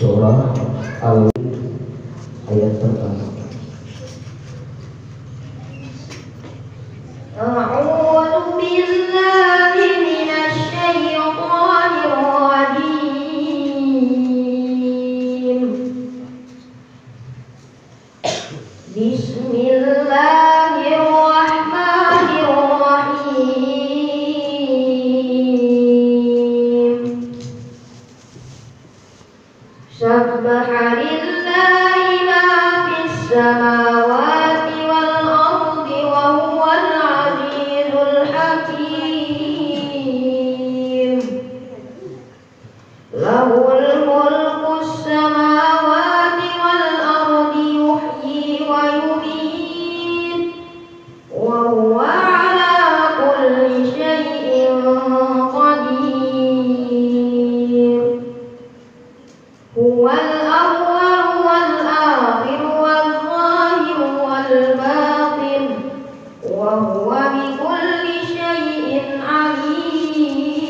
surah Al ayat pertama. A'udzu billahi minasy syaithanir rajim. Bismillahirrahmanirrahim. Sabbaha lillahi ma fis samawati wal ardi wa huwal azizul hakim. Lahul mulkus samawati wal ardi yuhyi wa yumiit wa huwa ala kulli syai'in qadir. Huwal awwal wal akhir wal zahir wal batin wa huwa bi kulli syai'in alim.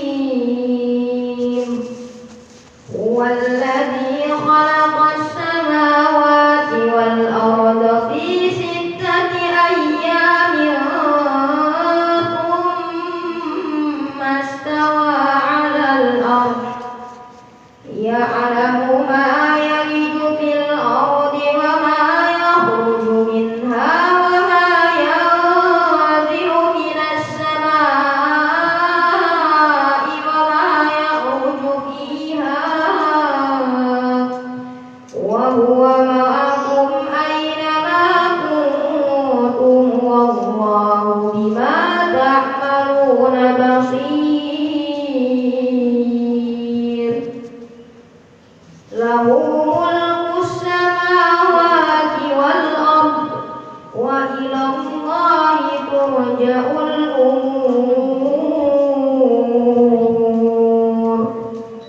Huwallazi khalaqas samawati wal arda fi sittati ayyamin thumma istawa 'alal ardh ya'lamu ma yaliju fil ardi wa ma yakhruju minha wa ma yanzilu minas samaa'i wa ma yakhruju fiha wa huwa ma'akum aina ma kuntum wallahu bima ta'maluna basir. Lahu mulkus samawati wal ard wa ila Allahi turja'ul umur.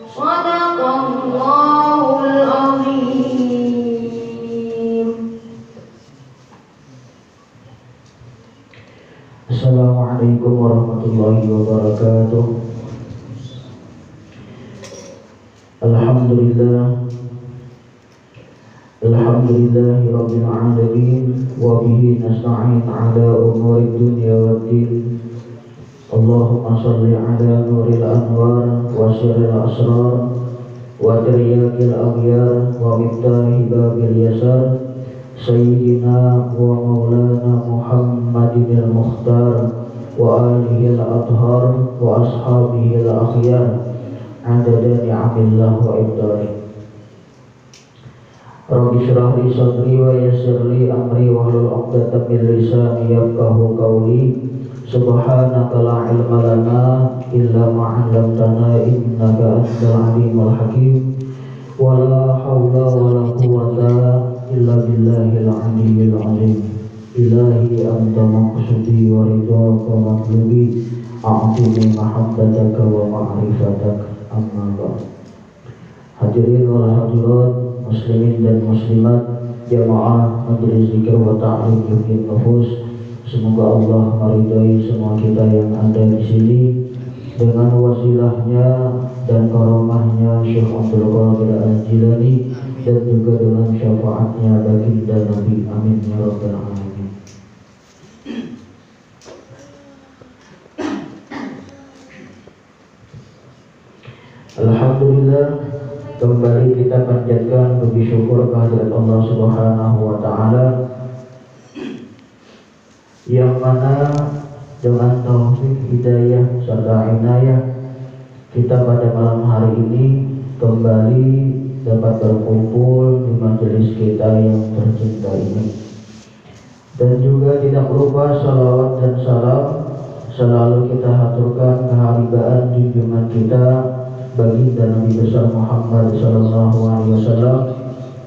Shadaqallahul azim. Assalamualaikum warahmatullahi wabarakatuh. Alhamdulillahi rabbil alamin wa bihi nasta'in ala umuri dunya waddin. Allahumma shalli ala nuril anwar wa sirril asrar wa tiryakil aghyar wa miftahi babil yasar sayyidina wa maulana Muhammadin al-Mukhtar wa alihi al-athhar wa ashabihi al-akhyar adada ni'amillah wa ibdari. Rabbi shrah li sadri wa yassir li amri wahlul 'uqdatam min lisani yafqahu qawli. Subhanaka la ilma lana illa ma 'allamtana innaka antal alimul hakim. Wa la haula wa la quwwata illa billahil aliyyil azim. Ilahi anta maqsudi wa ridhaka matlubi, a'tini mahabbataka wa ma'rifataka. Amma ba'd. Hadirin wal hadirat, muslimin dan muslimat, jamaah majelis zikir wa ta'lim yuhyin nufus. Semoga Allah meridai semua kita yang ada di sini dengan wasilahnya dan karamahnya Syekh Abdul Qadir Al-Jilani dan juga dengan syafaatnya baginda Nabi. Amin ya rabbal alamin. Alhamdulillah, kembali kita panjatkan puji syukur kehadirat Allah Subhanahu wa taala yang mana dengan taufik, hidayah serta inayah kita pada malam hari ini kembali dapat berkumpul di majelis kita yang tercinta ini. Dan juga tidak lupa salawat dan salam selalu kita haturkan keharibaan junjungan kita baginda Nabi besar Muhammad sallallahu alaihi wasallam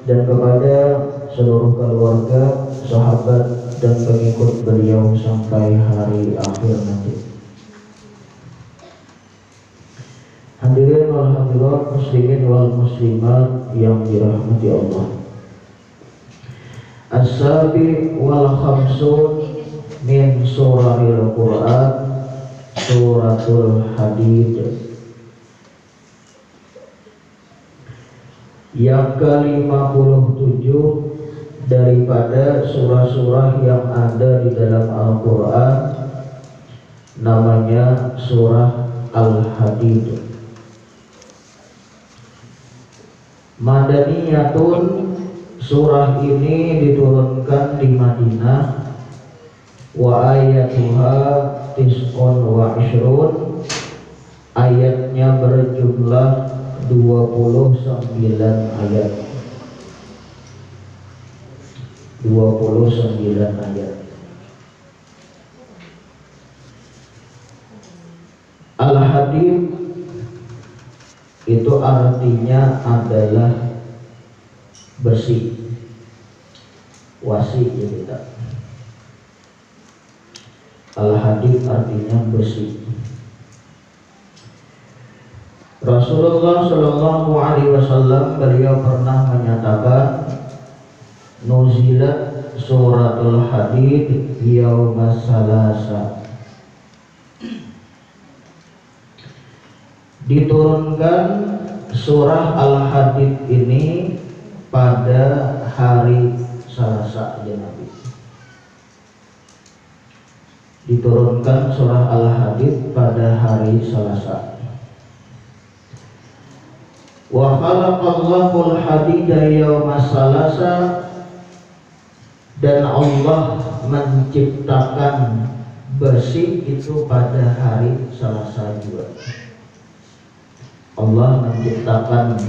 dan kepada seluruh keluarga, sahabat dan pengikut beliau sampai hari akhir nanti. Hadirin wal hadirat, muslimin wal muslimat yang dirahmati Allah. As-sabi wal khamsun min surahil Quran, suratul Hadid. Yang ke-57 daripada surah-surah yang ada di dalam Al-Quran, namanya surah Al-Hadid. Madaniyatun, surah ini diturunkan di Madinah. Wa ayatuha tis'un wa ishrun, ayatnya berjumlah 29 ayat. 29 ayat. Al-Hadid itu artinya adalah besi, wasi ya kita. Al-Hadid artinya besi. Rasulullah Shallallahu Alaihi Wasallam beliau pernah menyatakan, nuzilat suratul Hadid yaumas salasa, diturunkan surah Al-Hadid ini pada hari Selasa ya Nabi. Diturunkan surah Al-Hadid pada hari Selasa. Wa khalaqallahu al-hadida yaumas salasa, dan Allah menciptakan besi itu pada hari Selasa juga. Allah menciptakan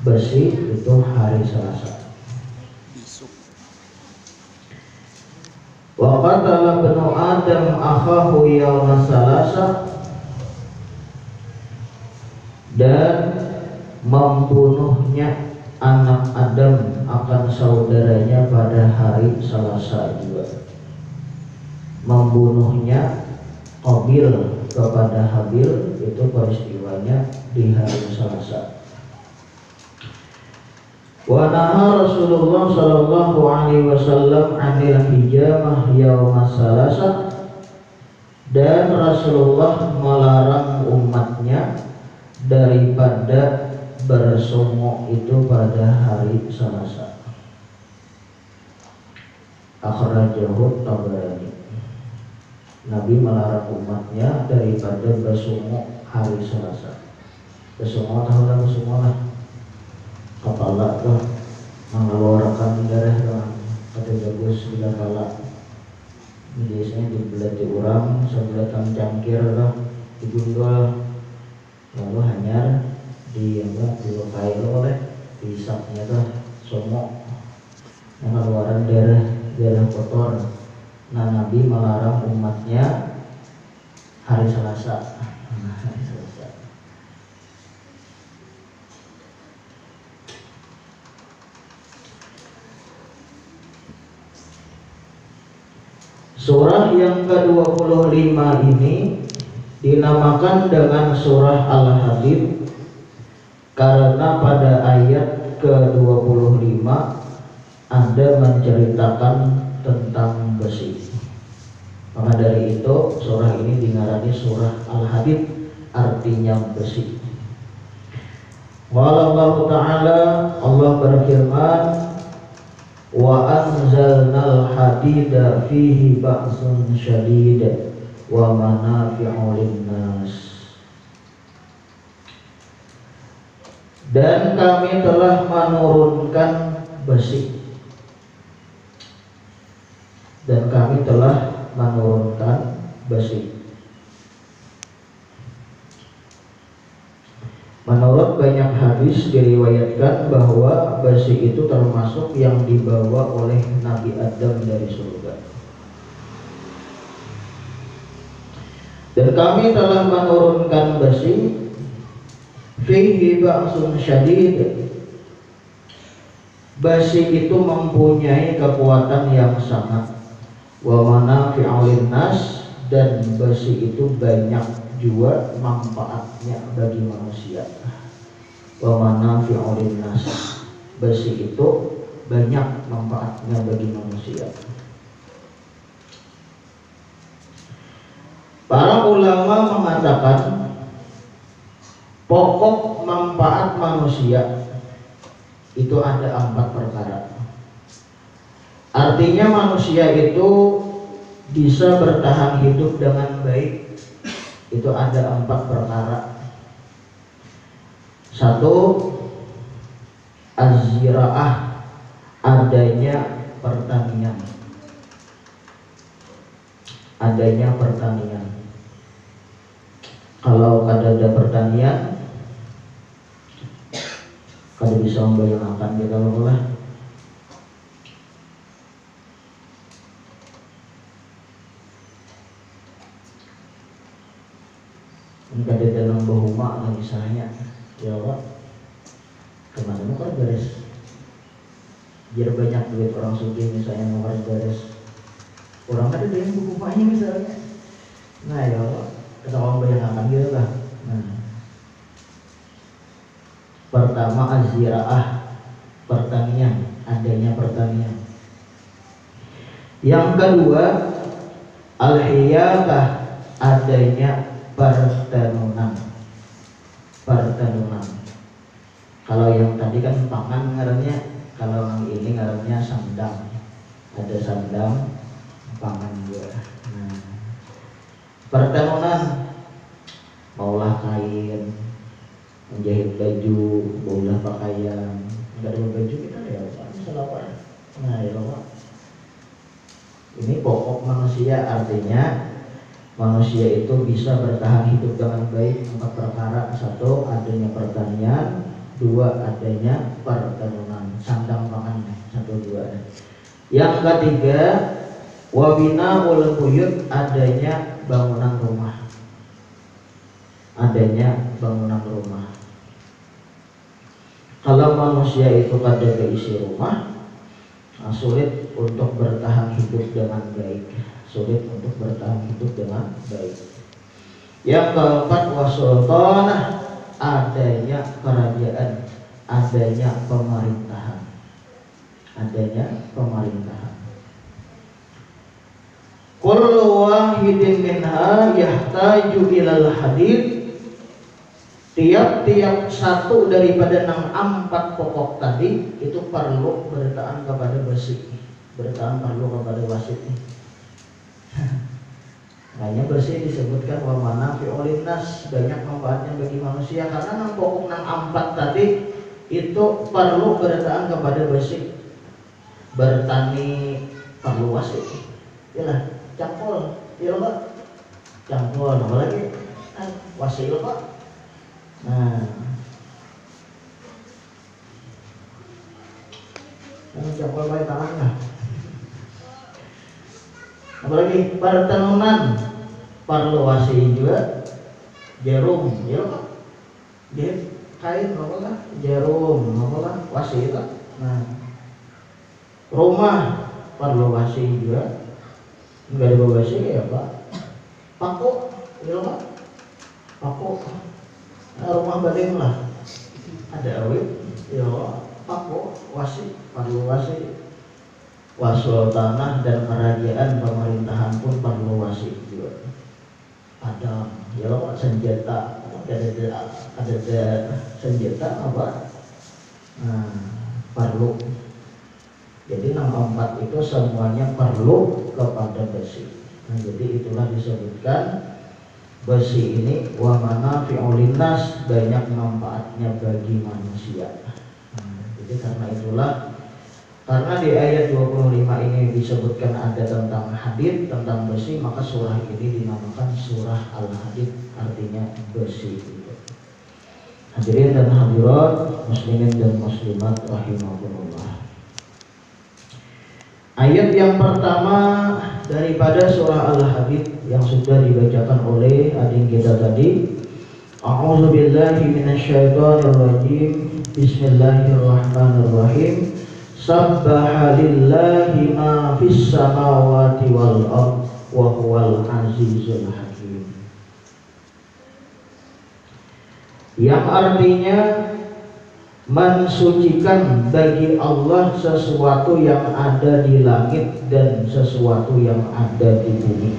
besi itu hari Selasa. Wa qatala banu Adam akhahu yaumas salasa, dan membunuhnya anak Adam akan saudaranya pada hari Selasa juga. Membunuhnya Qabil kepada Habil itu peristiwanya di hari Selasa. Wa naha Rasulullah sallallahu alaihi wasallam 'anil hijamah yaumas salasa, dan Rasulullah melarang umatnya daripada bersungguh itu pada hari Selasa. Akhrajahu Tabarani. Nabi melarang umatnya daripada bersungguh hari Selasa. Bersungguh tahu lah, bersungguh lah. Kepala tuh mengeluarkan darah tuh, kata bagus bila kepala. Biasanya dibelah di urang, sebelah cangkir tuh, digundul, lalu hanyar dilukai oleh pisaknya tuh somok, mengeluarkan darah kotor. Nah, Nabi melarang umatnya hari Selasa. Hari Selasa. Surah yang ke-25 ini dinamakan dengan surah Al-Hadid karena pada ayat ke-25 Anda menceritakan tentang besi. Maka dari itu surah ini dingarani surah Al-Hadid, artinya besi. Wallahu ta'ala, Allah berfirman, wa anzalnal hadida fihi ba'sun syadid wa manafi'u linnas. Dan kami telah menurunkan besi. Dan kami telah menurunkan besi. Menurut banyak hadis diriwayatkan bahwa besi itu termasuk yang dibawa oleh Nabi Adam dari surga. Dan kami telah menurunkan besi fihi ba'sun syadid. Besi itu mempunyai kekuatan yang sangat. Wa manafi'u linnas, dan besi itu banyak juga manfaatnya bagi manusia. Wa manafi'u linnas, besi itu banyak manfaatnya bagi manusia. Para ulama mengatakan pokok manfaat manusia itu ada 4 perkara. Artinya manusia itu bisa bertahan hidup dengan baik, itu ada 4 perkara. 1, az-ziraah, adanya pertanian. Adanya pertanian. Kalau kada ada pertanian, kada bisa membayangkan kita lah. Ini kada dalam bahuma lagi misalnya, ya Pak. Kemana mau kan beres? Biar banyak duit orang sugih misalnya mau kan beres. Orang kada ada yang bahumanya misalnya. Nah ya Pak, kita orang bayangkan gitu lah. Nah, pertama az-ziraah, pertanian, adanya pertanian. Yang kedua al-hiyabah, adanya pertenunan. Pertenunan. Kalau yang tadi kan pangan ngarannya, kalau yang ini ngarannya sandang. Ada sandang, pangan juga. Nah, pertenunan, maulah kain, menjahit baju, maulah pakaian. Enggak ada baju kita ya Pak, salah Pak. Nah ya Pak, ini pokok manusia, artinya manusia itu bisa bertahan hidup dengan baik 4 perkara. 1, adanya pertanian. 2, adanya pertenunan, sandang pangan. 1, 2. Yang ketiga, wabina ul buyut, adanya bangunan rumah. Adanya bangunan rumah. Kalau manusia itu kada keisi rumah, sulit untuk bertahan hidup dengan baik. Sulit untuk bertahan hidup dengan baik. Yang keempat, wasultanah, adanya kerajaan, adanya pemerintahan. Adanya pemerintahan. Kullu wahidin minha yahtaju ilal hadid. Tiap-tiap satu daripada 4 pokok tadi itu perlu bertahan kepada besi. Bertahan perlu kepada wasit. Hanya besi disebutkan wa manafi'ul linnas, banyak manfaatnya bagi manusia, karena 6 pokok 4 tadi itu perlu bertahan kepada besi. Bertani perlu wasit. Yalah, cangkul, iya Pak. Cangkul, apa lagi? Wasit Pak. Nah, cangkul pakai tangan lah. Apalagi pertenunan perlu wasit juga. Jarum, ya Pak. Dia kain apa lah? Jarum, apa lah? Wasit lah. Nah, rumah perlu wasit juga. Enggak ada wasit ya Pak. Paku, ya Pak. Paku. Nah, rumah badeng lah. Ada awit, ya paku, wasit, perlu wasit. Wasul tanah dan kerajaan pemerintahan pun perlu wasit juga. Ada ya senjata, ada senjata apa? Nah, perlu. Jadi 4 itu semuanya perlu kepada besi. Nah, jadi itulah disebutkan besi ini wa manafi'ul linnas, banyak manfaatnya bagi manusia. Nah, jadi karena itulah, karena di ayat 25 ini disebutkan ada tentang hadid, tentang besi, maka surah ini dinamakan surah Al-Hadid, artinya besi. Hadirin dan hadirat, muslimin dan muslimat rahimakumullah. Ayat yang pertama daripada surah Al-Hadid yang sudah dibacakan oleh adik kita tadi. A'udzubillahi minasyaitonirrajim. Bismillahirrahmanirrahim. Sabbaha lillahi ma fis samawati wal ard wa huwal azizul hakim. Yang artinya mensucikan bagi Allah sesuatu yang ada di langit dan sesuatu yang ada di bumi.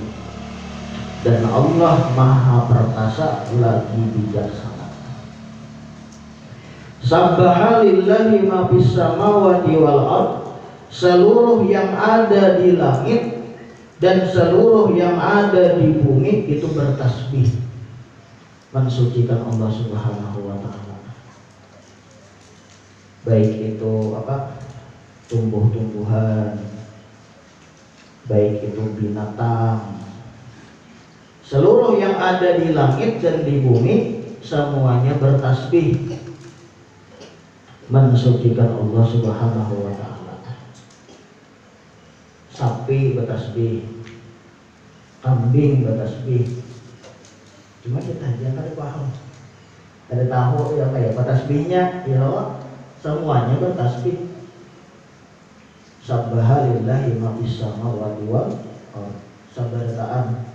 Dan Allah Maha Perkasa lagi bijaksana. Sabbaha lillahi ma fis samawati wal ard, seluruh yang ada di langit dan seluruh yang ada di bumi itu bertasbih mensucikan Allah Subhanahu wa taala. Baik itu tumbuh-tumbuhan, baik itu binatang, seluruh yang ada di langit dan di bumi semuanya bertasbih mensucikan Allah Subhanahu wa taala. Sapi bertasbih, kambing bertasbih. Cuma kita aja kada paham, kada tahu ya kayak bertasbihnya, ya semuanya bertasbih. Sabbaha lillahi ma fis samawati wal ard, sabarataan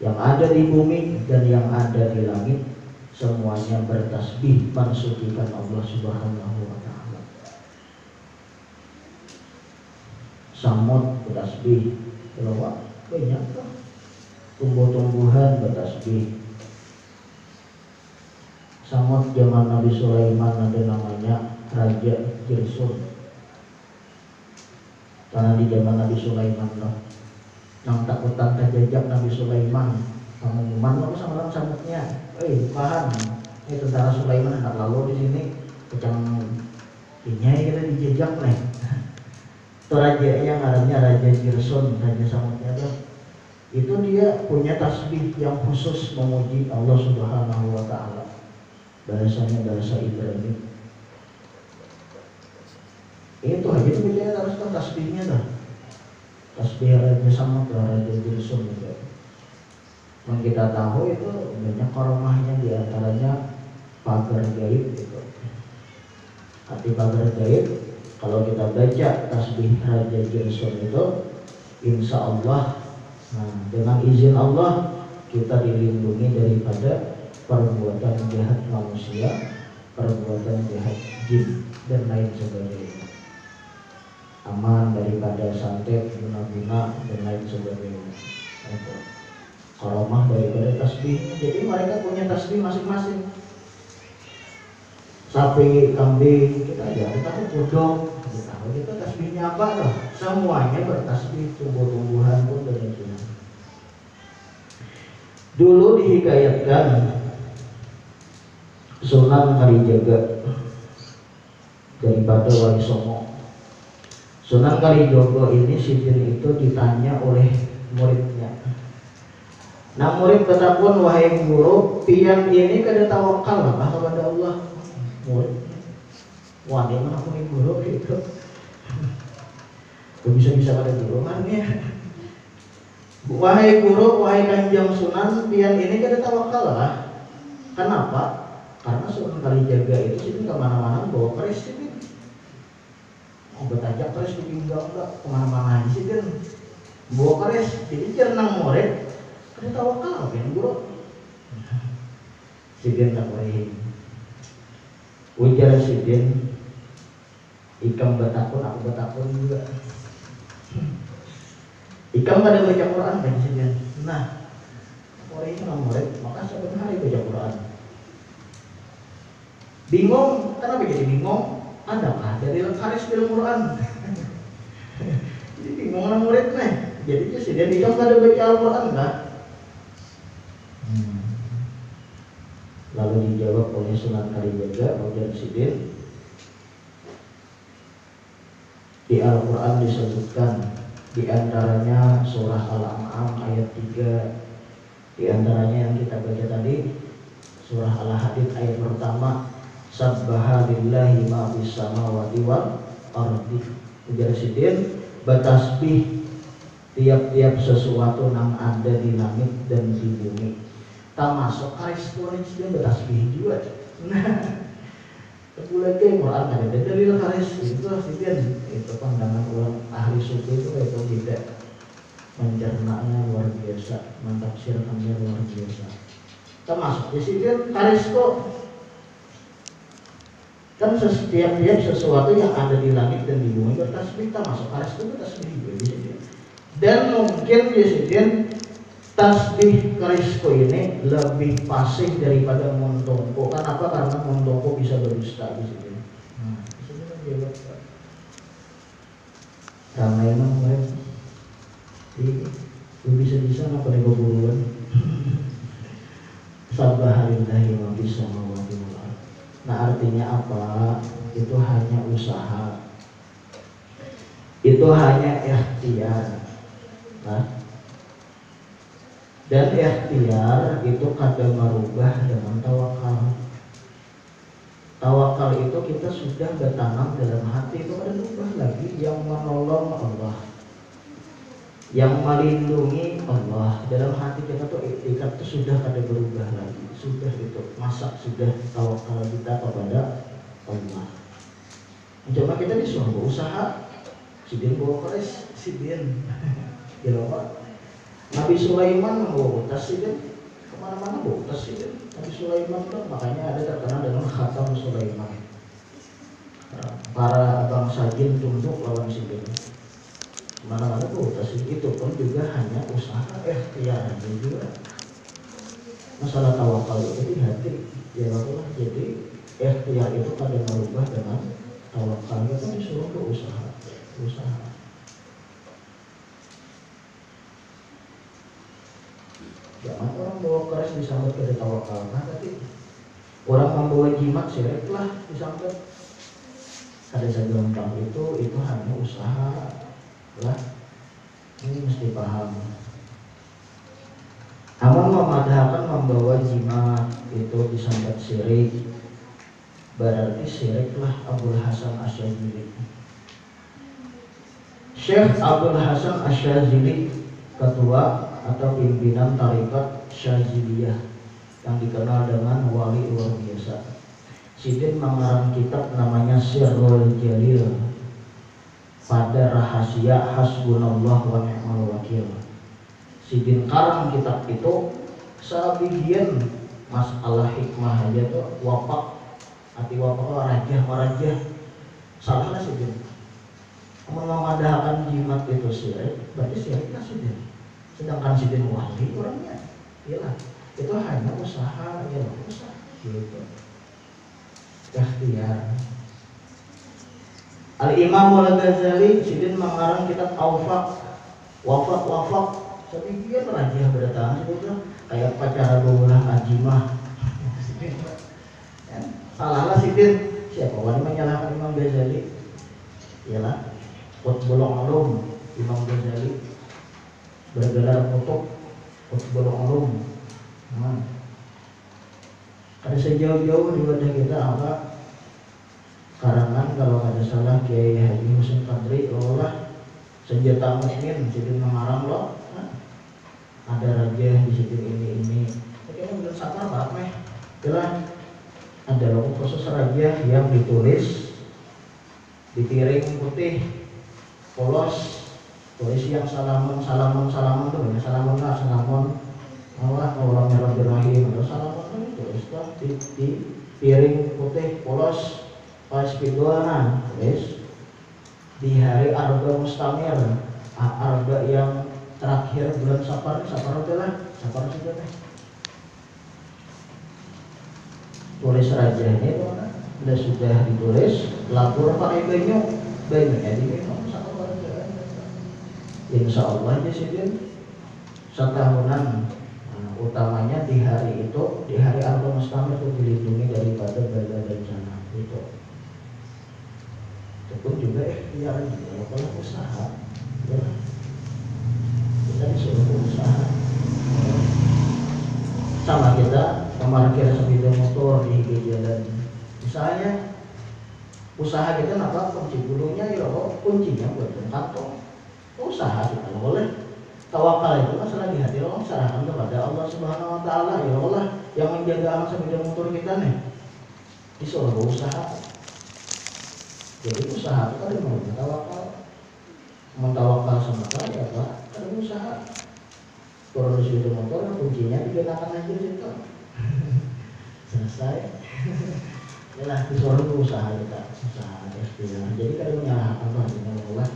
yang ada di bumi dan yang ada di langit semuanya bertasbih mensucikan Allah Subhanahu wa taala. Samud bertasbih, banyak tuh. Tumbuh-tumbuhan bertasbih. Samud zaman Nabi Sulaiman ada namanya Raja Jirsun. Karena di zaman Nabi Sulaiman loh, nang takutan terjajak Nabi Sulaiman, pengumuman apa sama orang samudnya, paham? Ini tentara Sulaiman hendak lalu di sini, kecang inyai kita dijajak nih. Itu raja yang ngarannya Raja Jirsun, Raja Samudnya tuh. Itu dia punya tasbih yang khusus memuji Allah Subhanahu wa taala. Bahasanya bahasa Ibrani. Itu aja tuh bicara harus tasbihnya dah. Tasbih Raja Samud, Raja Jirsun gitu. Yang kita tahu itu banyak karomahnya, di antaranya pagar gaib gitu. Arti pagar gaib, kalau kita baca tasbih Raja Jirsun itu, insya Allah, dengan izin Allah kita dilindungi daripada perbuatan jahat manusia, perbuatan jahat jin dan lain sebagainya. Aman daripada santet, guna-guna dan lain sebagainya. Karomah daripada tasbih. Jadi mereka punya tasbih masing-masing. Sapi, kambing, kita aja tahu kodok, kita tahu kita tasbihnya apa loh. Semuanya bertasbih, tumbuh-tumbuhan pun demikian. Dulu dihikayatkan Sunan Kalijaga daripada Wali Songo. Sunan Kalijaga ini sidin itu ditanya oleh muridnya. Nah murid bertakun, wahai guru, pian ini kada tawakal lah kepada Allah. Murid, wah dia mana punya guru gitu. Bisa-bisa pada guru kan ya. Wahai guru, wahai Kanjeng Sunan, pian ini kada tawakal lah. Kenapa? Karena Sunan Kalijaga itu sini kemana-mana bawa keris sini. Mau bertajak keris di pinggang enggak, kemana-mana aja sih kan. Bawa keris, jadi jernang murid, kada tawakal pian guru. Sidin tak boleh. Ujar sidin, ikam bertakun, aku bertakun juga. Ikam pada baca Quran kan sidin. Nah, orang ini murid, maka setiap hari baca Quran. Bingung, kenapa jadi bingung? Adakah dari lekaris film Quran? Jadi bingung orang murid nih. Jadi sidin ikam pada baca Al-Quran enggak? Lalu dijawab oleh Sunan Kalijaga, kemudian sidin, di Al-Quran disebutkan di antaranya surah Al-An'am ayat 3, di antaranya yang kita baca tadi surah Al-Hadid ayat pertama, sabbaha lillahi ma fis samawati wal ardi. Ujar sidin, bertasbih tiap-tiap sesuatu yang ada di langit dan di bumi. Termasuk karis Quran sidin bertasbih juga. Nah, boleh ke Quran ada dalil karis itu sidin, itu pandangan orang ahli suku itu tidak mencernanya luar biasa, mentafsirkannya luar biasa. Termasuk di sidin karis kok kan setiap sesuatu yang ada di langit dan di bumi bertasbih, termasuk karis itu bertasbih juga di sidin. Dan mungkin di sidin Tasbih kerisku ini lebih fasih daripada montongko. Kenapa? Karena montongko bisa berdusta di sini. Ramai namanya. Bisa apa nih buruan? Subhanallahi wa bihamdihi. Nah, artinya apa? Itu hanya usaha. Itu hanya ikhtiar. Nah, dan ikhtiar itu kadang merubah dengan tawakal. Tawakal itu kita sudah bertanam dalam hati, itu kadang berubah lagi. Yang menolong Allah, yang melindungi Allah dalam hati kita tuh, ikat itu sudah kadang berubah lagi. Sudah itu masa sudah tawakal kita kepada Allah. Coba kita disuruh usaha, sidin bawa keris, sidin, gitu Pak. Nabi Sulaiman membawa tas sidin, kemana-mana bawa tas sidin. Nabi Sulaiman tuh makanya ada terkenal dengan khatam Sulaiman. Para bangsa jin tunduk lawan sidin. Mana-mana bawa tas sidin, itu pun juga hanya usaha ikhtiar juga. Masalah tawakal itu di hati, ya Allah. Jadi ikhtiar itu kadang merubah dengan tawakal. Kita disuruh ke usaha. Jangan orang bawa keris disambut ke tawakal. Nah, tapi orang membawa jimat syirik lah disambut. Ada segelombang itu hanya usaha lah. Ini mesti paham. Amal memadahkan membawa jimat itu disambut syirik. Berarti syiriklah Abul Hasan Asyazili. Syekh Abul Hasan Asyazili, ketua atau pimpinan tarikat Syaziliyah yang dikenal dengan wali luar biasa. Sidin mengarang kitab namanya Sirrul Jalil pada rahasia Hasbunallah wa ni'mal wakil. Sidin karang kitab itu sabihin masalah hikmah aja tuh wapak hati wapak raja salah lah sidin. Memadahkan jimat itu syirik, berarti syiriklah sidin. Sedangkan sidin wali orangnya, iyalah, itu hanya usaha, ya usaha, gitu. Ikhtiar. Al-Imam Al-Ghazali sidin mengarang kitab wafak. Sedikit raja berdatang sebetulnya kayak pacara bola ajimah. Salahlah sidin. Siapa wali menyalahkan Imam Ghazali? Iyalah, Qutbul Ulum Imam Ghazali bergelar Qutbul Ulum. Ada sejauh-jauh di wadah kita apa? Karangan kalau ada salah Kiai Haji Husin Qadri, Allah senjata mukmin jadi mengarang loh. Ada raja di situ ini. Kayaknya belum sabar banget meh. Jelas ada logo khusus raja yang ditulis di piring putih polos. Tulis yang salamun tuh banyak salamun Allah Rahim atau salamun tulis di piring putih polos pas pidoana tulis di hari Arba Mustamir, Arba yang terakhir bulan Safar itu lah Safar sudah nih. Tulis rajanya itu mana sudah ditulis lapor pakai banyak ya diminum. Insya Allah aja sidin setahunan. Utamanya di hari itu, di hari Arba Mustamir itu dilindungi daripada bala bencana itu. Itu pun juga ikhtiar juga kalau usaha ya. Kita disuruh usaha. Sama kita memarkir sepeda motor di jalan. Misalnya usaha kita apa kunci bulunya ya kuncinya buat kantong. Usaha kita boleh. Tawakal itu masalah di hati Allah, serahkan kepada Allah Subhanahu wa taala. Ya Allah yang menjaga anak sepeda motor kita nih. Disuruh usaha. Jadi usaha itu ada mau tawakal. Mentawakal sama saya apa? Ada usaha. Turun di sepeda motor kuncinya digunakan aja situ. Selesai. Yalah disuruh usaha kita, usaha ikhtiar. Jadi kalau menyalahkan Allah dengan Allah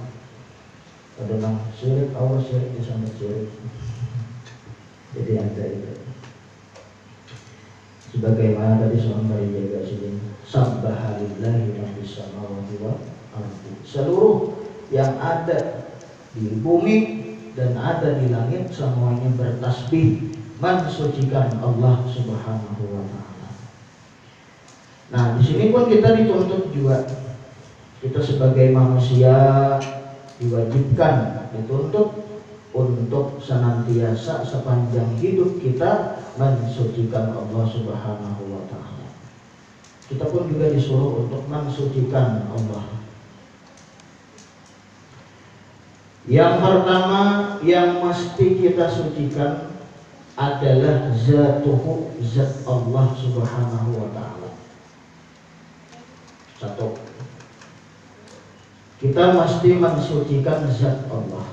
adalah syirik, Allah syirik disambut syirik. Jadi ada itu. Sebagaimana tadi seorang dari jaga sini, Sabbahalillahi ma fis samawati wal ardi. Seluruh yang ada di bumi dan ada di langit semuanya bertasbih mensucikan Allah Subhanahu wa taala. Nah, di sini pun kita dituntut juga, kita sebagai manusia diwajibkan, dituntut untuk senantiasa sepanjang hidup kita mensucikan Allah Subhanahu wa taala. Kita pun juga disuruh untuk mensucikan Allah. Yang pertama yang mesti kita sucikan adalah zatuhu, zat Allah Subhanahu wa taala. Satu, kita mesti mensucikan zat Allah.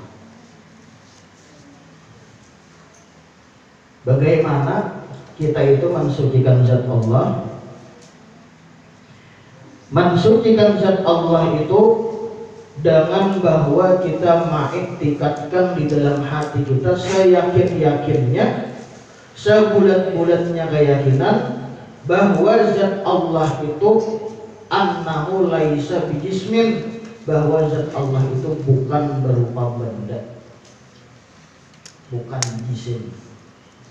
Bagaimana kita itu mensucikan zat Allah? Mensucikan zat Allah itu dengan bahwa kita mengiktikadkan di dalam hati kita seyakin-yakinnya, sebulat-bulatnya keyakinan bahwa zat Allah itu annahu laisa bijismin, bahwa zat Allah itu bukan berupa benda, bukan jisim.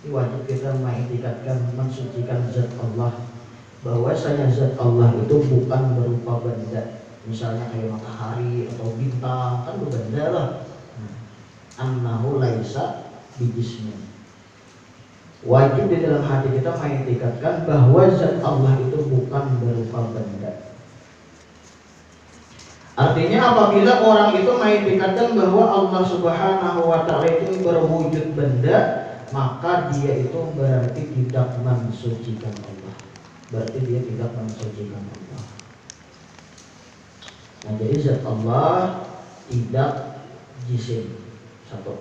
Ini wajib kita mengiktikadkan, mensucikan zat Allah, bahwasanya zat Allah itu bukan berupa benda. Misalnya kayak matahari atau bintang, kan benda lah. Annahu laisa bijismin. Wajib di dalam hati kita mengiktikadkan bahwa zat Allah itu bukan berupa benda. Artinya apabila orang itu mengiktikadkan bahwa Allah Subhanahu wa taala itu berwujud benda, maka dia itu berarti tidak mensucikan Allah. Berarti dia tidak mensucikan Allah. Nah, jadi zat Allah tidak jisim. Satu.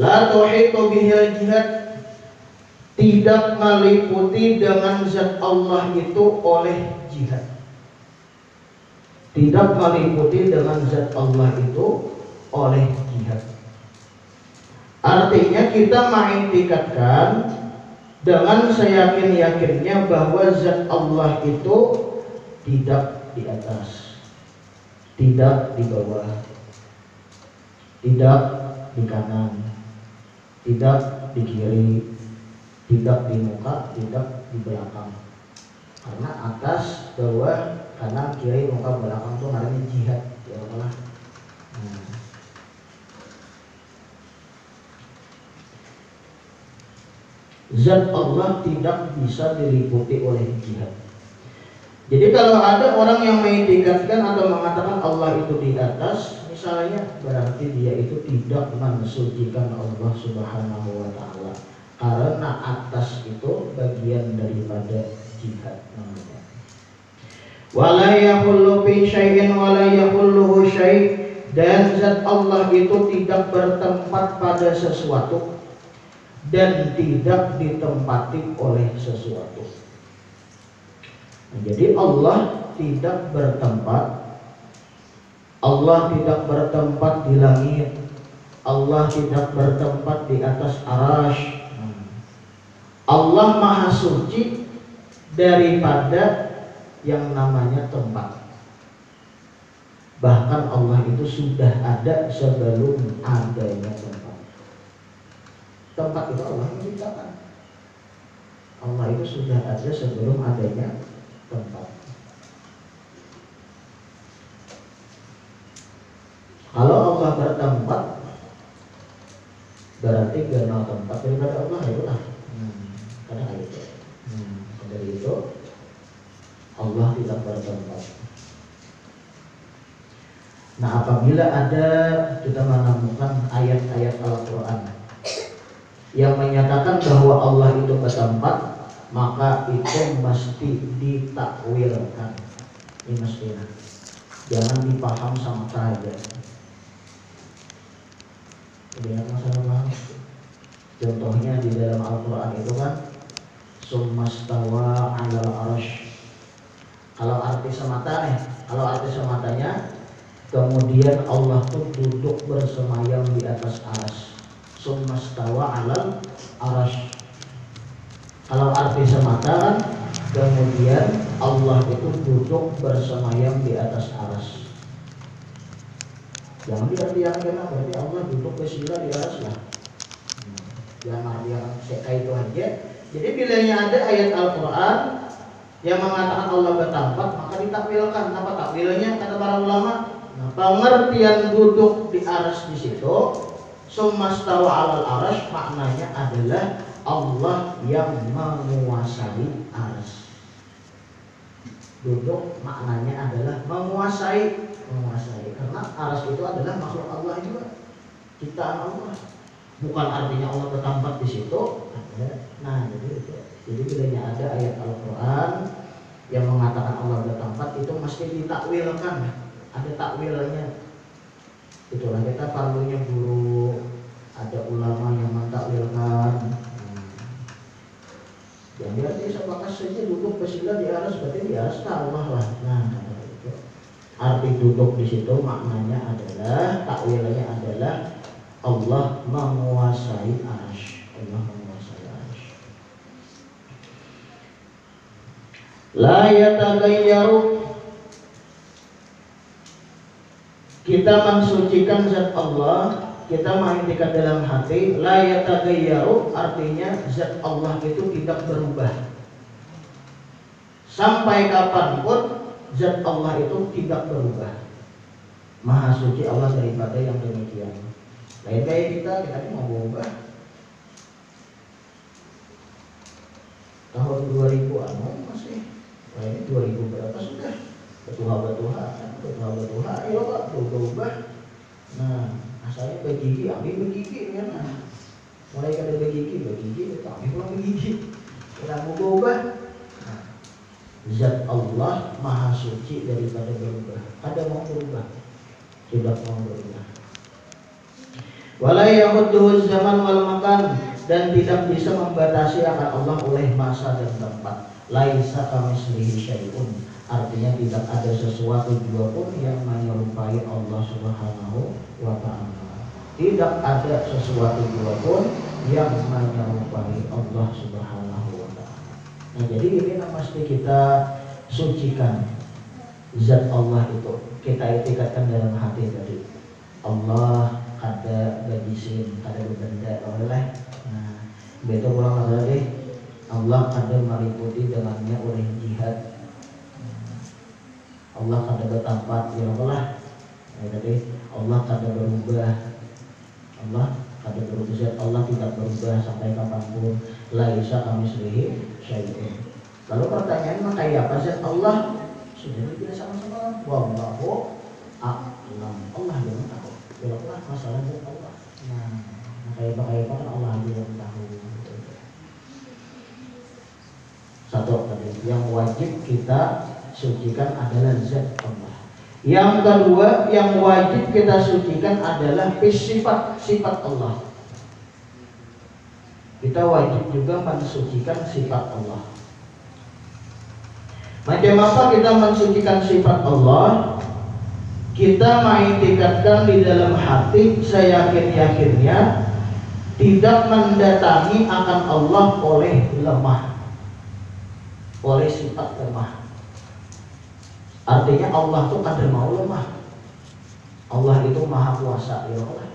La tuhitu bihil jihad, tidak meliputi dengan zat Allah itu oleh jihad. Tidak meliputi dengan zat Allah itu oleh jihad. Artinya kita mengiktikadkan dengan seyakin-yakinnya bahwa zat Allah itu tidak di atas, tidak di bawah, tidak di kanan, tidak di kiri, tidak di muka, tidak di belakang. Karena atas, bawah, kanan, kiri, muka, belakang itu namanya jihad, ya Allah. Zat Allah tidak bisa diliputi oleh jihad. Jadi kalau ada orang yang mengiktikadkan atau mengatakan Allah itu di atas, misalnya, berarti dia itu tidak mensucikan Allah Subhanahu wa taala. Karena atas itu bagian daripada jihad namanya. Wala yahullu fi syai'in wala yahulluhu syai', dan zat Allah itu tidak bertempat pada sesuatu dan tidak ditempati oleh sesuatu. Jadi Allah tidak bertempat, Allah tidak bertempat di langit, Allah tidak bertempat di atas arasy. Allah maha suci daripada yang namanya tempat. Bahkan Allah itu sudah ada sebelum adanya tempat. Tempat itu Allah yang menciptakan. Allah itu sudah ada sebelum adanya tempat. Kalau Allah bertempat, berarti gak ada tempat daripada Allah, ya udah. Karena itu. Dari itu Allah tidak bertempat. Nah, apabila ada kita menemukan ayat-ayat Al-Quran yang menyatakan bahwa Allah itu bertempat, maka itu mesti ditakwilkan. Ini mestinya, jangan dipaham sama saja. Lihat masalah paham. Contohnya di dalam Al-Quran itu kan summastawa 'alal arsy. Kalau arti semata nih, kalau arti sematanya, kemudian Allah tuh duduk bersemayam di atas arsy. summastawa 'alal arasy. Kalau arti semata kan kemudian Allah itu duduk bersemayam di atas aras. Jangan diartikan kenapa berarti Allah duduk bersila di aras lah. Jangan artikan seka itu aja. Jadi bilanya ada ayat Al-Quran yang mengatakan Allah bertempat, maka ditakwilkan. Apa takwilnya kata para ulama? Nah, pengertian duduk di aras di situ, summastawa 'alal arasy, maknanya adalah Allah yang menguasai aras. Duduk maknanya adalah menguasai, karena aras itu adalah makhluk Allah juga, ciptaan Allah. Bukan artinya Allah bertempat di situ. Nah, jadi bilanya ada ayat Al-Quran yang mengatakan Allah bertempat, itu mesti ditakwilkan. Ada takwilnya. Itulah kita perlunya guru, ada ulama yang mentakwilkan. Yang berarti sebakas saja duduk bersila di aras, berarti di aras Allah lah. Nah, itu arti duduk di situ maknanya adalah, takwilnya adalah Allah menguasai arsy. Allah menguasai arsy. La yataghayyaru, kita mensucikan zat Allah, kita mengiktikan dalam hati. La yataghayyaru artinya zat Allah itu tidak berubah. Sampai kapanpun zat Allah itu tidak berubah. Maha suci Allah daripada yang demikian. Lain kayak kita ini mau berubah. Tahun 2000-an masih. Nah, ini 2000 berapa sudah? Betuha, ayo Pak, berubah. Nah, asalnya begigi, ambil begigi kan. Nah, mulai kada begigi, ambil pulang begigi. Kita mau berubah. Nah, zat Allah maha suci daripada berubah. Kada mau berubah, tidak mau berubah. Wala yahudduhu zaman wal makan, dan tidak bisa membatasi akan Allah oleh masa dan tempat. Laisa kamitslihi syai'un, artinya tidak ada sesuatu juga pun yang menyerupai Allah Subhanahu wa ta'ala. Tidak ada sesuatu juga pun yang menyerupai Allah Subhanahu wa ta'ala. Nah, jadi ini pasti kita sucikan zat Allah itu. Kita etikatkan dalam hati tadi. Allah ada bajisin, ada benda oleh. Nah, betul pulang masalah deh. Allah ada meliputi dengannya oleh jihad. Allah kada bertempat, ya Allah. Ya tadi Allah kada berubah. Allah kada berubah. Allah tidak berubah sampai kapanpun. Laisa kamitslihi syai'un. Lalu pertanyaan, maka apa zat Allah? Sudah tidak sama-sama. Wallahu a'lam. Allah yang tahu. Bila masalah zat Allah. Nah, maka apa kan Allah yang tahu. Satu tadi yang wajib kita sucikan adalah zat Allah. Yang kedua yang wajib kita sucikan adalah sifat Allah. Kita wajib juga mensucikan sifat Allah. Macam apa kita mensucikan sifat Allah? Kita mengiktikatkan di dalam hati seyakin-yakinnya tidak mendatangi akan Allah oleh lemah, oleh sifat lemah. Artinya Allah itu kada mau lemah. Allah itu maha kuasa, ya Allah.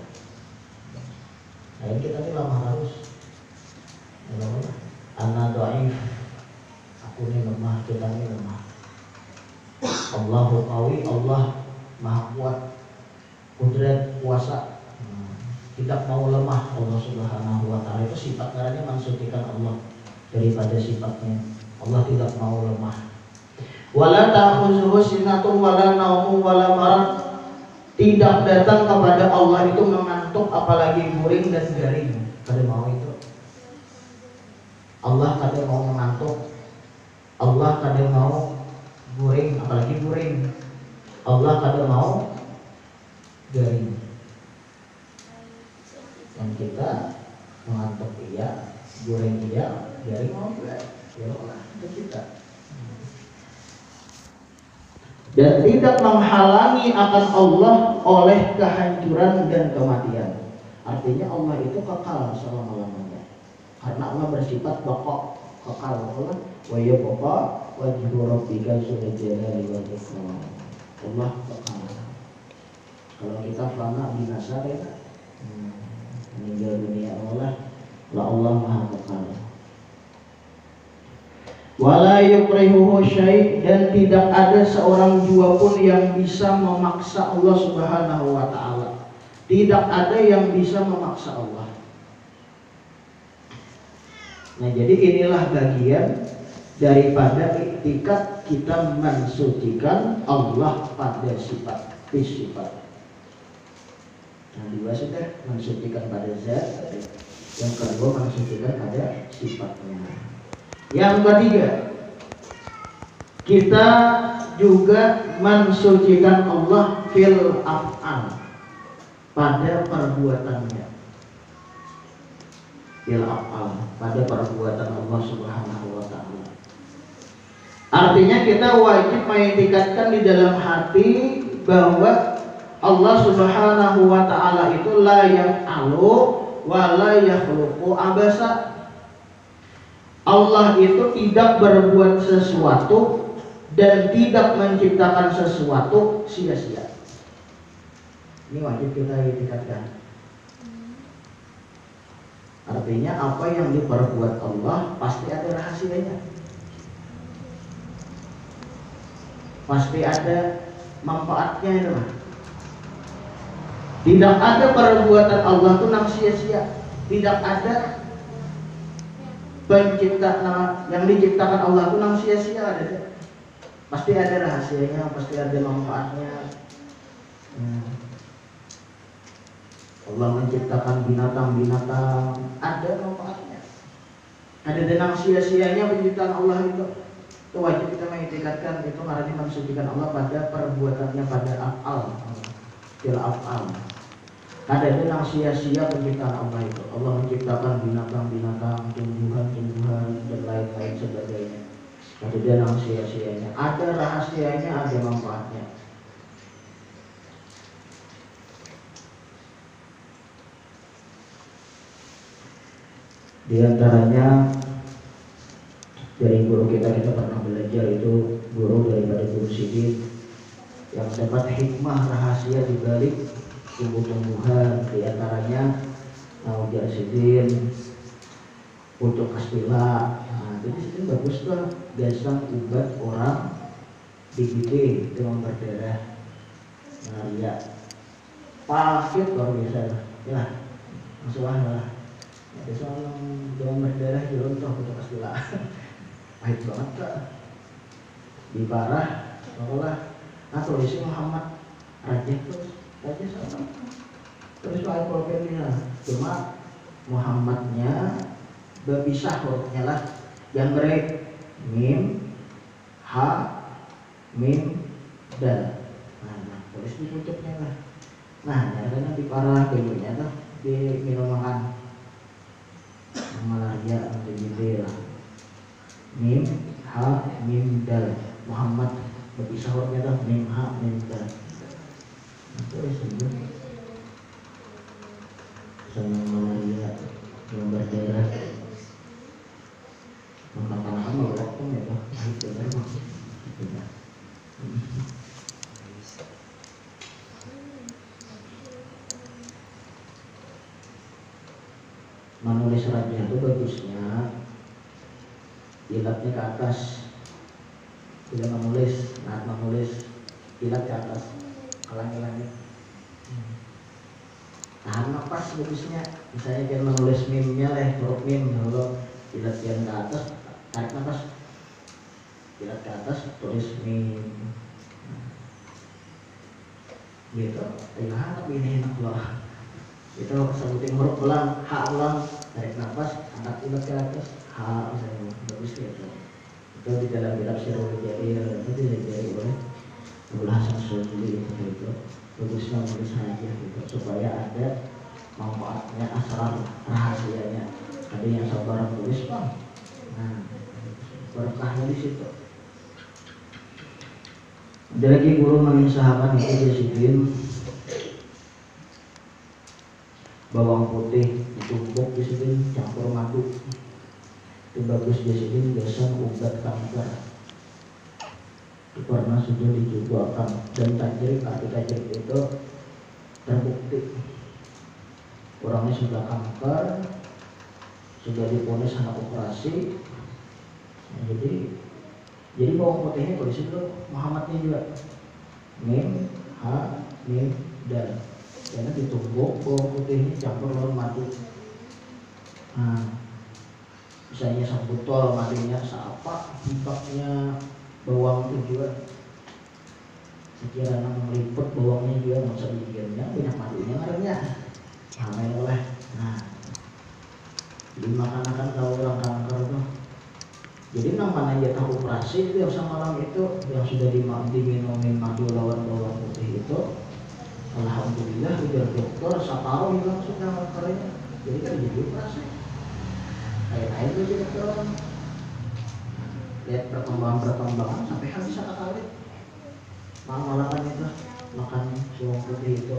Nah, kita ini lemah harus. Ya Allah. Ana dhaif. Aku ini lemah, kita ini lemah. Allahu qawi, Allah maha kuat, kudrat, kuasa. Tidak mau lemah Allah Subhanahu wa ta'ala. Itu sifat caranya mensucikan Allah daripada sifatnya. Allah tidak mau lemah. Wala ta'khuzuhu sinatun wala naumun wala marad. Tidak datang kepada Allah itu mengantuk, apalagi guring dan garing. Kada mau itu. Allah kada mau mengantuk. Allah kada mau guring, apalagi guring. Allah kada mau garing. Dan kita mengantuk iya, guring iya, garing mau juga. Ya Allah, itu kita. Dan tidak menghalangi akan Allah oleh kehancuran dan kematian. Artinya Allah itu kekal selama-lamanya. Karena Allah bersifat baqa, kekal. Allah wa yabqa wajhu rabbika dzul jalali wal ikram. Allah kekal. Kalau kita fana binasa ya, meninggal dunia Allah Maha kekal. Wala yukrihuhu syai', dan tidak ada seorang jua pun yang bisa memaksa Allah Subhanahu wa taala. Tidak ada yang bisa memaksa Allah. Nah, jadi inilah bagian daripada iktikad kita mensucikan Allah pada sifat. Yang dua sudah mensucikan pada zat, yang kedua mensucikan pada sifatnya. Yang ketiga, kita juga mensucikan Allah fil af'al, pada perbuatannya. Fil af'al, pada perbuatan Allah Subhanahu wa taala. Artinya kita wajib mengiktikadkan di dalam hati bahwa Allah Subhanahu wa taala itu la yaf'alu wa la yakhluqu abasa. Allah itu tidak berbuat sesuatu dan tidak menciptakan sesuatu sia-sia. Ini wajib kita iktikadkan. Artinya apa yang diperbuat Allah pasti ada rahasianya, pasti ada manfaatnya itu. Tidak ada perbuatan Allah itu yang sia-sia. Tidak ada penciptaan yang diciptakan Allah itu yang sia-sia. Ada. Pasti ada rahasianya, pasti ada manfaatnya. Allah menciptakan binatang-binatang, ada manfaatnya. Ada denang sia-sianya penciptaan Allah itu. Itu wajib kita mengiktikadkan itu karena mensucikan Allah pada perbuatannya, pada af'al. Fil af'al. Ada denang sia-sia penciptaan Allah itu. Allah menciptakan binatang-binatang, tumbuhan-tumbuhan dan lain-lain sebagainya. Ada denang sia-sianya, ada rahasianya, ada manfaatnya. Di antaranya dari guru kita pernah belajar itu guru daripada Guru Sidin yang dapat hikmah rahasia di balik tumbuh-tumbuhan. Di antaranya Naudia Sidin untuk kastila. Nah, jadi Sidin bagus tuh biasa ubat orang digigit demam berdarah, malaria, pahit luar biasa ya, masalah. Ada soal demam berdarah jelontoh untuk kastila. Pahit banget kak. Di parah, seolah tulisnya Muhammad Raja sama. Terus pakai pulpennya, cuma Muhammadnya berpisah hurufnya lah. Yang break mim, ha, mim, dal. Nah, tulis di tutupnya lah. Nah, nyatanya di parah bentuknya tuh di minum makan. Malaria atau jidil. Mim, ha, mim, dal. Muhammad berpisah hurufnya tuh mim, ha, mim, dal. Tulis dulu. Sama malaria yang berdarah. Makan-makan mau waktu ya tuh. Itu memang. Tidak. Menulis suratnya itu bagusnya ilatnya ke atas. Tidak menulis, ilat ke atas, halang-halangnya. Tahan nafas bagusnya. Misalnya dia menulis mimnya huruf mim, kalau ilat yang ke atas, tarik nafas. Ilat ke atas, tulis mim. Gitu. Enak ini enak loh. Itu sebutin huruf ulang, ha ulang, tarik nafas, angkat ilat ke atas, ha misalnya, bagus gitu. Itu di dalam kitab Sirul Jadi itu diajari oleh Abdul Hasan Syadzili itu bagusnya menulis saja gitu supaya ada manfaatnya, asrar rahasianya. Ada yang sabar tulis bang, nah berkahnya di situ. Ada lagi guru mengisahkan itu Sidin. bawang putih ditumbuk di sini campur madu, itu bagus di sini biasa obat kanker. Itu pernah sudah dicobakan dan tajrik itu terbukti orangnya sudah kanker, sudah diponis anak operasi. Nah, jadi bawang putihnya kalau di situ Muhammadnya juga mim ha mim dal, karena ditumbuk bawang putihnya campur lawan madu. Nah, misalnya sambutol madunya seapa impaknya bawang itu juga sekiranya meliput bawangnya juga masa bikinnya banyak madunya karena hamil oleh. Nah, dimakan kalau orang kanker tuh. Jadi namanya dia tahu operasi itu yang semalam itu yang sudah diminumin madu lawan bawang putih itu, alhamdulillah udah dokter separuh hilang sudah kankernya. Jadi kan jadi operasi. Kayak itu jadi dokter. Lihat perkembangan sampai habis sekali. Malahan itu makan bawang putih itu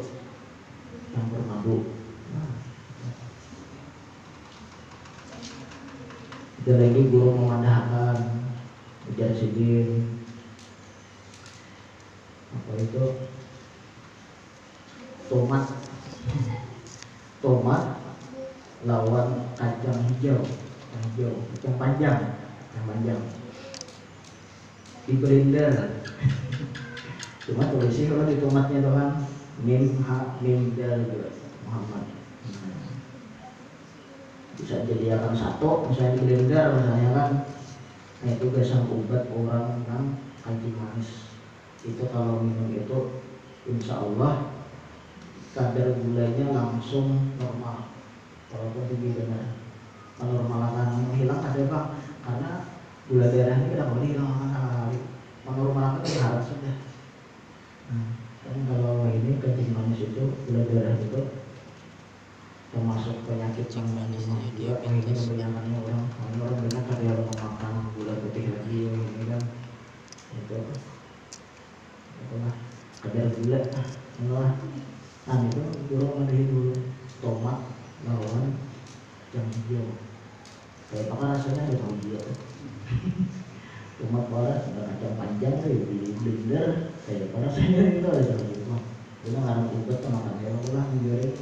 campur madu. Nah. Ada lagi guru memandahkan ujar sidin apa itu tomat lawan kacang hijau kacang panjang di blender. Cuma tulisnya kalau di tomatnya doang mim ha mim dal Muhammad. Bisa jadikan satu misalnya di blender misalnya kan. Nah itu biasa obat orang yang kencing manis. Itu kalau minum itu insya Allah kadar gulanya langsung normal. Walaupun tinggi benar normal akan hilang ada bang, karena gula darahnya tidak boleh hilang kali. Menormalkan itu harus sudah. Kan kalau ini kencing manis itu gula darah itu termasuk penyakit yang dia ini kebanyakannya orang banyak ada yang memakan gula putih lagi ini kan itulah kadar gula inilah. Nah itu guru ada dulu tomat lawan kacang hijau kayak apa rasanya ada tahu dia tomat barat ada kacang panjang di blender kayak apa rasanya itu ada tahu dia itu ngarang obat makan ya lah menjadi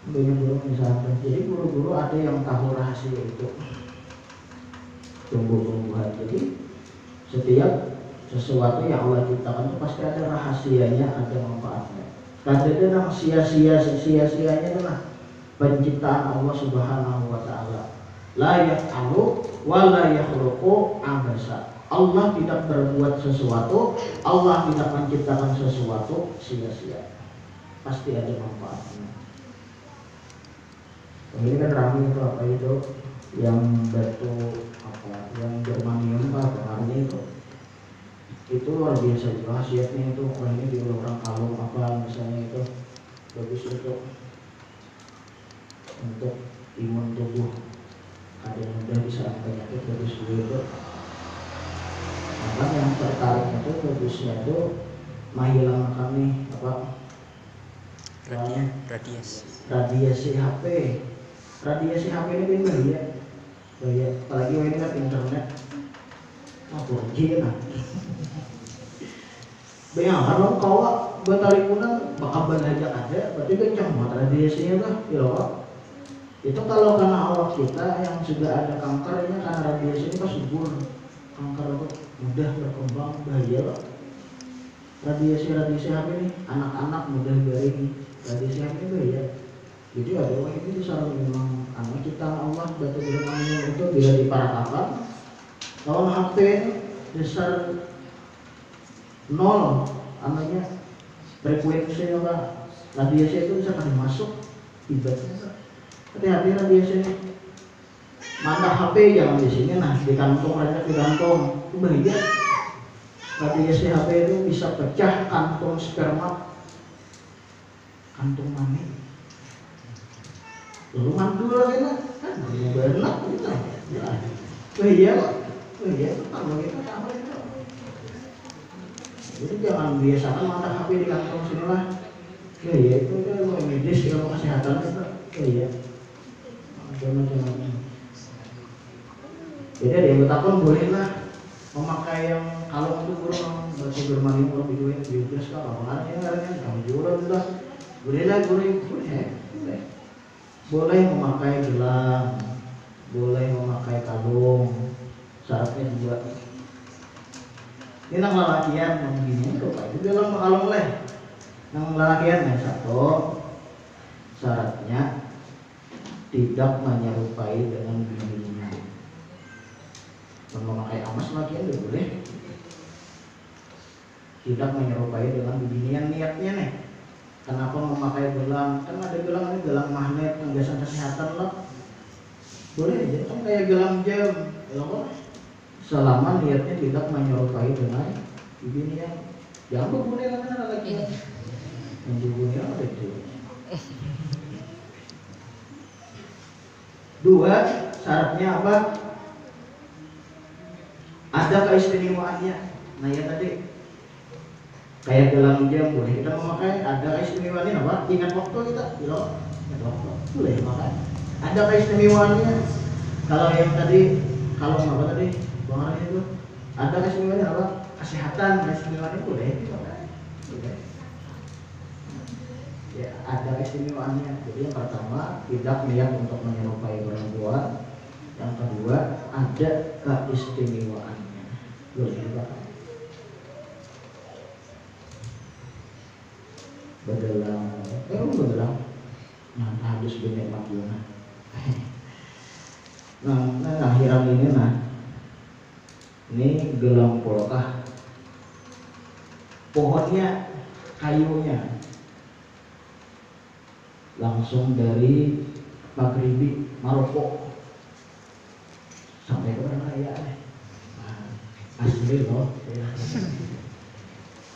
banyak guru misalkan. Jadi guru-guru ada yang tahu rahasia itu tumbuh-tumbuhan. Jadi setiap sesuatu yang Allah ciptakan itu pasti ada rahasianya, ada manfaatnya. Tidak ada yang sia-sianya adalah penciptaan Allah Subhanahu wa taala. La yaf'alu wa la yakhluqu abasa. Allah tidak berbuat sesuatu, Allah tidak menciptakan sesuatu sia-sia. Pasti ada manfaatnya. Ini kan ramai itu apa itu yang batu apa yang germanium apa namanya itu luar biasa juga khasiatnya itu. Kalau ini di orang kalung apa misalnya itu bagus untuk imun tubuh, ada yang mudah diserang penyakit bagus juga itu. Maka yang tertarik itu bagusnya itu menghilangkan nih apa radiasi HP. Radiasi HP ini kan bahaya, apalagi ini kan internet, Burji kan. Bayang kalau kau bertalipunan bakal belajar ada, berarti kencang banget radiasinya lah, ya. Itu kalau karena awak kita yang sudah ada kankernya karena radiasi ini pas subur, kanker itu mudah berkembang, bahaya lah. Radiasi HP ini anak-anak mudah garing, radiasi HP bahaya. Jadi ada orang ini disarankan memang anak kita Allah batu bilangannya itu bila diparatakan lawan HP besar nol namanya frekuensinya Pak, radiasi itu bisa kan masuk ibaratnya. Hati-hati radiasi ini. Mana HP jangan di sini, nah di kantong aja di kantong itu bahaya. Radiasi HP itu bisa pecah kantong sperma, kantong mani. Lalu mantul lagi lah, kan benar gitu. Iya, kalau kita sama itu. Jadi jangan biasakan mata HP di kantong sini lah. Ya itu ilmu medis, ilmu kesehatan itu ya macam-macam. Jadi ada yang bertakon bolehlah memakai yang kalung itu kurang batu bermani kurang video yang biasa kalau makanya kamu jual sudah bolehlah boleh memakai gelang, boleh memakai kalung, syaratnya dua. Ini nang lalakian yang begini kok itu gelang kalung leh. Nang lalakian yang satu syaratnya tidak menyerupai dengan bininya. Memakai emas lakian tidak boleh. Tidak menyerupai dengan binian niatnya nih. Kenapa memakai gelang? Kan ada gelang ini gelang magnet yang biasa kesehatan lah. Boleh aja kan kayak gelang jam. Gelang selama niatnya tidak menyerupai dengan binian. Jangan boleh kan lagi. Menjubunnya apa itu? Dua, syaratnya apa? Ada keistimewaannya. Nah ya tadi kayak gelang jam boleh kita memakai, ada keistimewaannya apa? Ingat waktu kita, ingat waktu boleh memakai. Ada keistimewaannya. Kalau yang tadi, kalau apa tadi? Bang itu ada keistimewaannya apa? Kesehatan, keistimewaannya boleh dipakai. Boleh. Ya, ada keistimewaannya. Jadi yang pertama tidak niat untuk menyerupai perempuan. Yang kedua ada keistimewaannya. Boleh dipakai. Begelang, begelang. Nah, habis binikmat juga. Nah, akhiran ini ini gelang polkah. Pohonnya, kayunya langsung dari Maghribi, Maroko sampai ke Raya. Asli loh.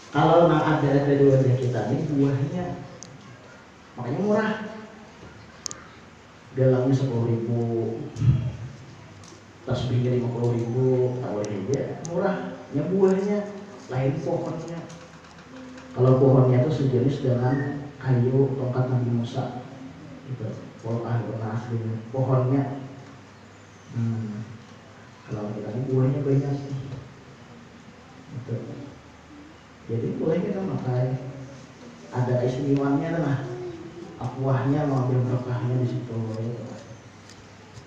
Kalau ada dua kita ini buahnya makanya murah. Gelangnya 10.000, tasbihnya 50.000, tawarnya murah. Ya buahnya lain pohonnya. Kalau pohonnya itu sejenis dengan kayu tongkat Nabi Musa itu polkah warna aslinya pohonnya. Kalau kita ini buahnya banyak gitu. Jadi boleh kita makai. Ada istimewanya lah, buahnya mengambil berkahnya di situ gitu.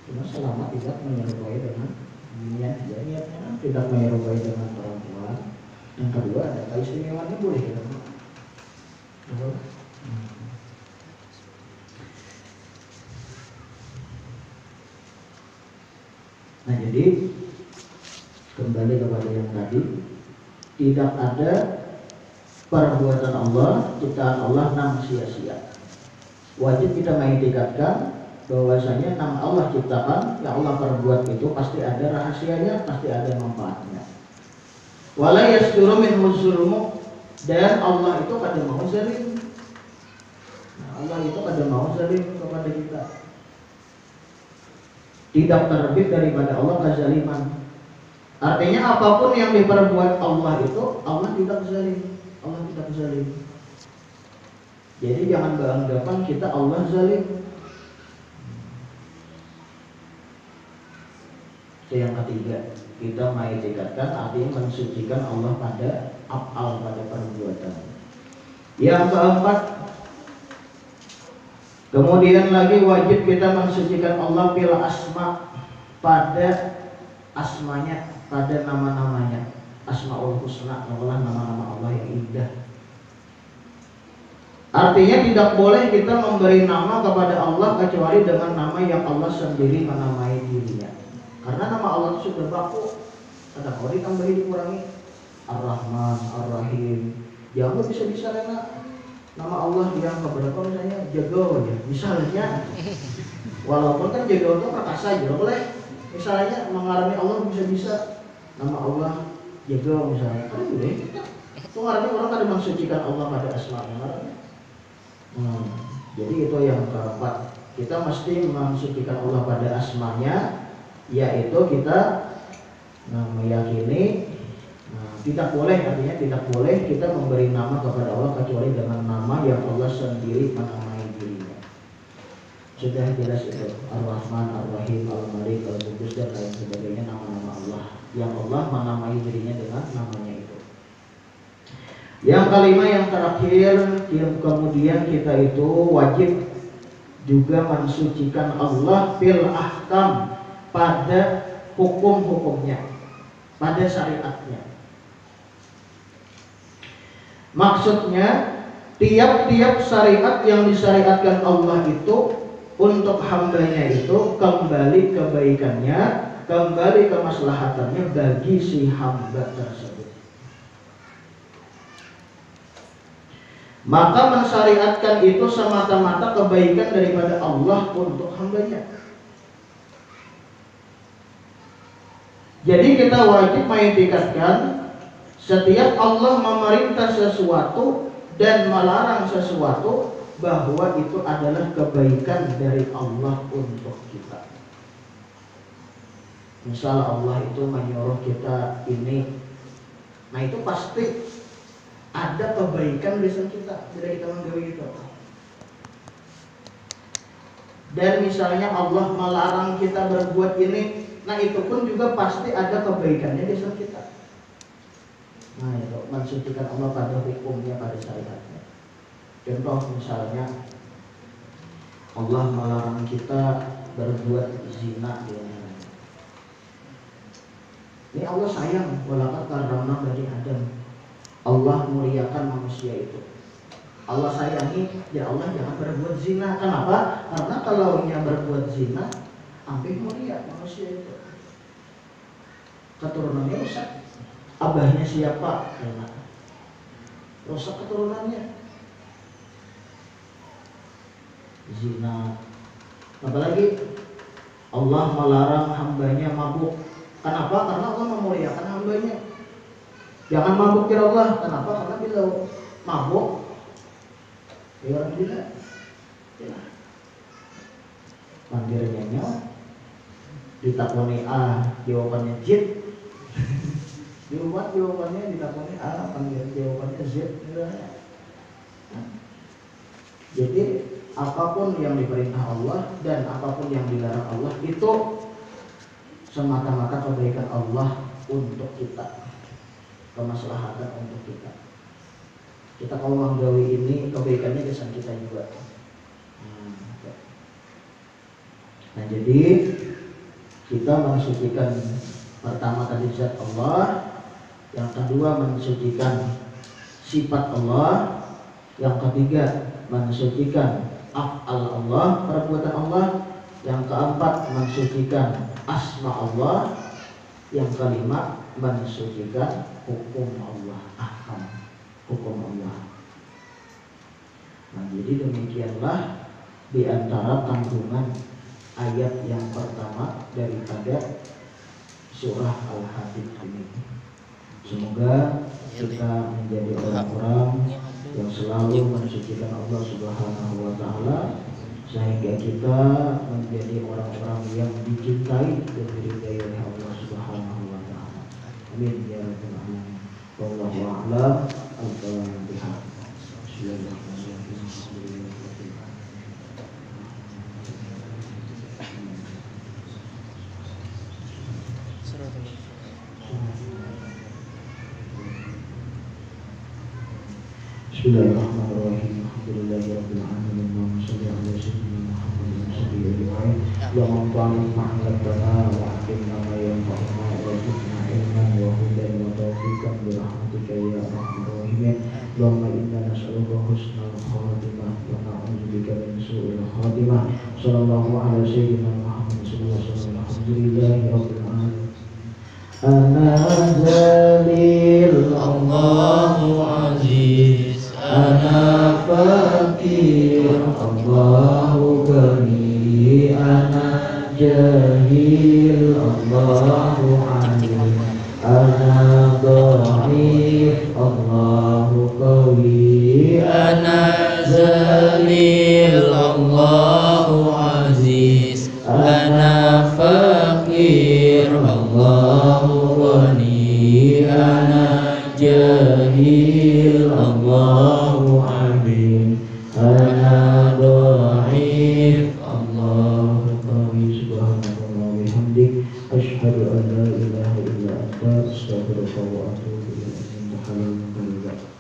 Cuma selama tidak menyerupai dengan binian aja niatnya, tidak menyerupai dengan perempuan. Yang kedua ada keistimewaannya boleh kita makai. Nah jadi kembali kepada yang tadi, tidak ada perbuatan Allah, ciptaan Allah yang sia-sia. Wajib kita mengiktikadkan bahwasanya yang Allah ciptakan, yang Allah perbuat itu pasti ada rahasianya, pasti ada manfaatnya. Wala yasduru minhu zulmu, dan Allah itu kadang mau zalim. Nah, Allah itu kadang mau zalim kepada kita. Tidak terbit daripada Allah kezaliman. Artinya apapun yang diperbuat Allah itu Allah tidak zalim. Allah tidak zalim. Jadi jangan beranggapan kita Allah zalim. Yang ketiga, kita mengiktikadkan artinya mensucikan Allah pada af'al, pada perbuatan. Yang keempat, kemudian lagi wajib kita mensucikan Allah bil asma, pada asmanya, pada nama-namanya. Asmaul husna adalah nama-nama Allah yang indah. Artinya tidak boleh kita memberi nama kepada Allah kecuali dengan nama yang Allah sendiri menamai dirinya. Karena nama Allah itu sudah baku. Ada kalau ditambahi dikurangi Ar-Rahman, Ar-Rahim. Jangan bisa-bisa karena nama Allah yang beberapa misalnya jago ya. Misalnya walaupun kan jago itu perkasa aja boleh. Misalnya mengalami Allah bisa-bisa nama Allah jago misalnya. Kan boleh. Itu artinya orang kadang mensucikan Allah pada asma'nya. Jadi itu yang keempat, kita mesti mensucikan Allah pada asmanya, yaitu kita meyakini Nah, tidak boleh, artinya tidak boleh kita memberi nama kepada Allah kecuali dengan nama yang Allah sendiri menamai dirinya. Sudah jelas itu, Ar-Rahman, Ar-Rahim, Al-Malik, Al-Qudus dan lain sebagainya, nama-nama Allah yang Allah menamai dirinya dengan namanya itu. Yang kelima, yang terakhir, yang kemudian kita itu wajib juga mensucikan Allah fil ahkam, pada hukum-hukumnya, pada syariatnya. Maksudnya tiap-tiap syariat yang disyariatkan Allah itu untuk hambanya itu kembali kebaikannya, kembali kemaslahatannya bagi si hamba tersebut. Maka mensyariatkan itu semata-mata kebaikan daripada Allah untuk hambanya. Jadi kita wajib mengiktikadkan setiap Allah memerintah sesuatu dan melarang sesuatu bahwa itu adalah kebaikan dari Allah untuk kita. Misal Allah itu menyuruh kita ini, nah itu pasti ada kebaikan di kita, tidak kita menggawe itu. Dan misalnya Allah melarang kita berbuat ini, nah itu pun juga pasti ada kebaikannya di kita. Nah itu mensucikan Allah pada hukumnya, pada syariatnya. Contoh misalnya Allah melarang kita berbuat zina. Ini Allah sayang, walaqad karramna bani Adam. Allah muliakan manusia itu. Allah sayangi, ya Allah jangan berbuat zina. Kenapa? Karena kalau dia berbuat zina, hampir mulia manusia itu. Keturunannya rusak. Abahnya siapa? Enak. Rusak keturunannya. Zina. Apalagi Allah melarang hambanya mabuk. Kenapa? Karena Allah memuliakan hambanya. Jangan mabuk ya Allah. Kenapa? Karena bila mabuk, ya orang gila. Ya. Panggilnya nyol, ditakoni A, jawabannya Z. Jawabannya ditakoni A, panggil jawabannya Z. Jadi apapun yang diperintah Allah dan apapun yang dilarang Allah itu semata-mata kebaikan Allah untuk kita, kemaslahatan untuk kita. Kita kalau menggawi ini kebaikannya kesan kita juga. Nah jadi kita mensucikan pertama tadi zat Allah, yang kedua mensucikan sifat Allah, yang ketiga mensucikan af'al Allah, perbuatan Allah, yang keempat mensucikan asma Allah, yang kelima mensucikan hukum Allah, ahkam hukum Allah. Nah jadi demikianlah di antara kandungan ayat yang pertama daripada surah Al-Hadid ini. Semoga kita menjadi orang-orang yang selalu mensucikan Allah Subhanahu wa Ta'ala, sehingga kita menjadi orang-orang yang dicintai dan diridai oleh Allah Subhanahu wa Ta'ala. Amin ya rabbal alamin. Wallahu a'lam. Al-Fatihah. Bismillahirrahmanirrahim. Bismillahirrahmanirrahim. Alhamdulillahirabbil alamin. Allahumma shalli ala sayyidina Muhammadin wa sallim ajma'in. Allahumma ba'id ma'alatana wa aqimna ma yanfa'una wa zidna ilman wa hudan wa tawfiqan bi rahmatika ya arhamar rahimin. Allahumma inna nas'aluka husnal khatimah wa na'udzubika min su'il khatimah. Sallallahu ala sayyidina Muhammad sallallahu alaihi wasallam. Alhamdulillahirabbil alamin. Ana zalil Allahu aziz, ana fakir Allahu ghani, ana jahil Allahu alim, ana dhaif Allahu qawi, ana zalil Allahu aziz, ana fakir Allahu ghani, ana Allahu amin. Ana dhaif Allahu qawi. Subhanallah wa bihamdik asyhadu an la ilaha illa anta astaghfiruka wa atubu ilaik.